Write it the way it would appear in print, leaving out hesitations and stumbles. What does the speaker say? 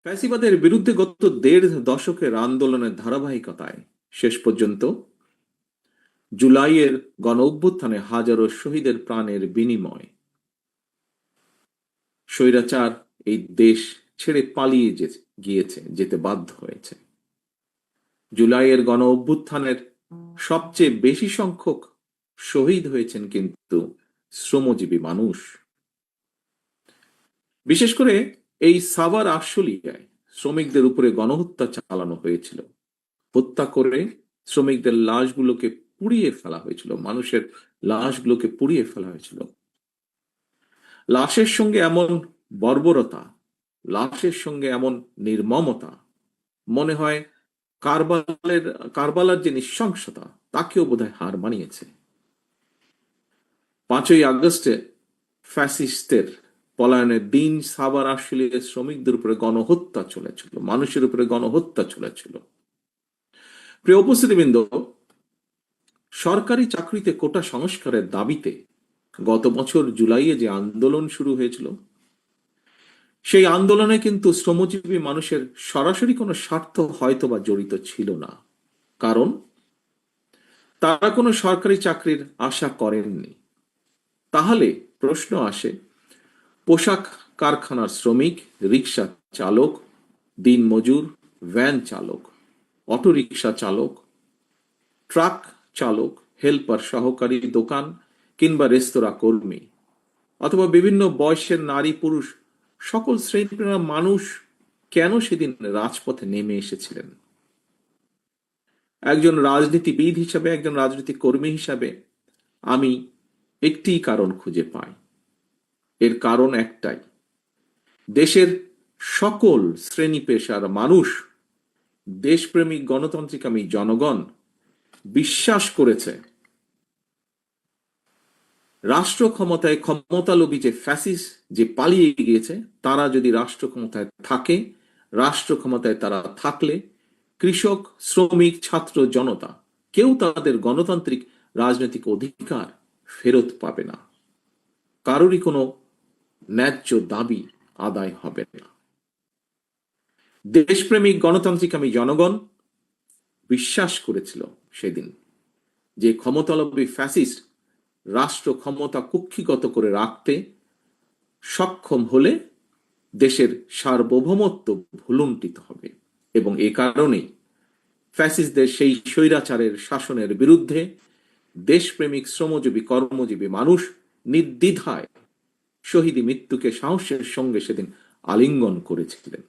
ফ্যাসিবাদের বিরুদ্ধে গত ১.৫ দশকের আন্দোলনের ধারাবাহিকতায় শেষ পর্যন্ত জুলাইয়ের গণ অভ্যুত্থানে হাজারো শহীদের প্রাণের বিনিময় স্বৈরাচার এই দেশ ছেড়ে পালিয়ে যেতে বাধ্য হয়েছে। জুলাইয়ের গণ অভ্যুত্থানের সবচেয়ে বেশি সংখ্যক শহীদ হয়েছেন কিন্তু শ্রমজীবী মানুষ। বিশেষ করে এই সাভার আশুলিয়ায় শ্রমিকদের উপরে গণহত্যা চালানো হয়েছিল। হত্যা করে শ্রমিকদের লাশগুলোকে পুড়িয়ে ফেলা হয়েছিল, মানুষের লাশগুলোকে পুড়িয়ে ফেলা হয়েছিল। লাশের সঙ্গে এমন বর্বরতা, লাশের সঙ্গে এমন নির্মমতা, মনে হয় কারবালার যে নৃশংসতা তাকেও বোধহয় হার মানিয়েছে। 5ই আগস্টে ফ্যাসিস্টদের পলায়নের দিন সাভার আশুলিয়ার শ্রমিকদের উপরে গণহত্যা চলেছিল, মানুষের উপরে গণহত্যা চলেছিল। প্রিয় উপস্থিতিবৃন্দ, সরকারি চাকরিতে কোটা সংস্কারের দাবিতে গত বছর জুলাইয়ে যে আন্দোলন শুরু হয়েছিল, সেই আন্দোলনে কিন্তু শ্রমজীবী মানুষের সরাসরি কোনো স্বার্থ হয়তোবা জড়িত ছিল না, কারণ তারা কোনো সরকারি চাকরির আশা করেননি। তাহলে প্রশ্ন আসে, পোশাক কারখানার শ্রমিক, রিক্সা চালক, দিনমজুর, ভ্যান চালক, অটোরিকশা চালক, ট্রাক চালক, হেল্পার, সহকারী, দোকান কিংবা রেস্তোরাঁ কর্মী, অথবা বিভিন্ন বয়সের নারী পুরুষ, সকল শ্রেণীর মানুষ কেন সেদিন রাজপথে নেমে এসেছিলেন? একজন রাজনীতিবিদ হিসাবে, একজন রাজনৈতিক কর্মী হিসাবে আমি একটি কারণ খুঁজে পাই। এর কারণ একটাই, দেশের সকল শ্রেণী পেশার মানুষ, দেশপ্রেমিক গণতান্ত্রিকামী জনগণ বিশ্বাস করেছে রাষ্ট্র ক্ষমতায় ক্ষমতালোভী যে ফ্যাসিস্ট যে পালিয়ে গিয়েছে, তারা যদি রাষ্ট্র ক্ষমতায় থাকে, রাষ্ট্র ক্ষমতায় তারা থাকলে কৃষক, শ্রমিক, ছাত্র, জনতা কেউ তাদের গণতান্ত্রিক রাজনৈতিক অধিকার ফেরত পাবে না, কারোরই কোনো ন্যায্য দাবি আদায় হবে না। দেশপ্রেমিক গণতান্ত্রিকামী জনগণ বিশ্বাস করেছিল সেদিন যে ক্ষমতালোভী ফ্যাসিস্ট রাষ্ট্র ক্ষমতা কুক্ষিগত করে রাখতে সক্ষম হলে দেশের সার্বভৌমত্ব ভুলুণ্ঠিত হবে, এবং এ কারণেই ফ্যাসিস্টদের সেই স্বৈরাচারের শাসনের বিরুদ্ধে দেশপ্রেমিক শ্রমজীবী কর্মজীবী মানুষ নির্দ্বিধায় শহীদ মৃত্যুকে সাহসের সঙ্গে সেদিন আলিঙ্গন করেছিলেন।